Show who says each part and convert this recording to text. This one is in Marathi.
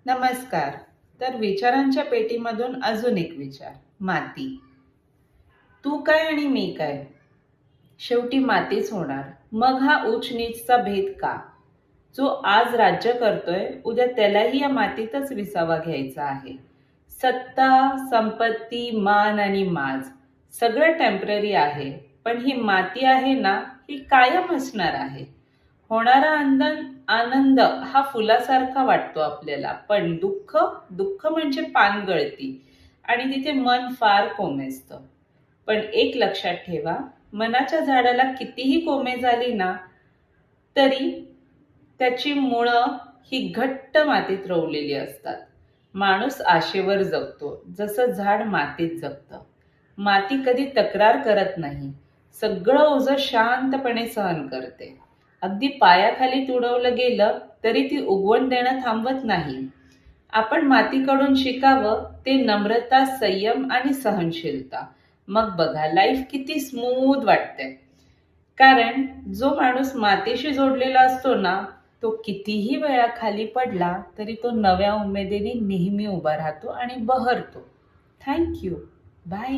Speaker 1: नमस्कार. तर विचारांच्या पेटीमधून अजून एक विचार. माती. तू काय आणि मी काय? शेवटी मातीच होणार. मग हा उच्च नीचचा भेद का? जो आज राज्य करतोय, उद्या त्यालाही या मातीतच विसावा घ्यायचा आहे. सत्ता, संपत्ती, मान आणि माज सगळं टेम्पररी आहे, पण ही माती आहे ना, ही कायम असणार आहे. होणारा आनंद हा फुलासारखा वाटतो आपल्याला, पण दुःख दुःख म्हणजे पानगळती आणि तिथे मन फार कोमेजतं. पण एक लक्षात ठेवा, मनाच्या झाडाला कितीही कोमे झाली ना, तरी त्याची मुळं ही घट्ट मातीत रोवलेली असतात. माणूस आशेवर जगतो, जसं झाड मातीत जगतं. माती कधी तक्रार करत नाही, सगळं ओझं शांतपणे सहन करते. अगदी पायाखाली तुडवलं गेलं तरी ती उगवण देणं थांबवत नाही. आपण मातीकडून शिकावं ते नम्रता, संयम आणि सहनशीलता. मग बघा लाईफ किती स्मूथ वाटते. कारण जो माणूस मातीशी जोडलेला असतो ना, तो कितीही वेळा खाली पडला तरी तो नव्या उमेदीने नेहमी उभा राहतो आणि बहरतो. Thank you. बाय.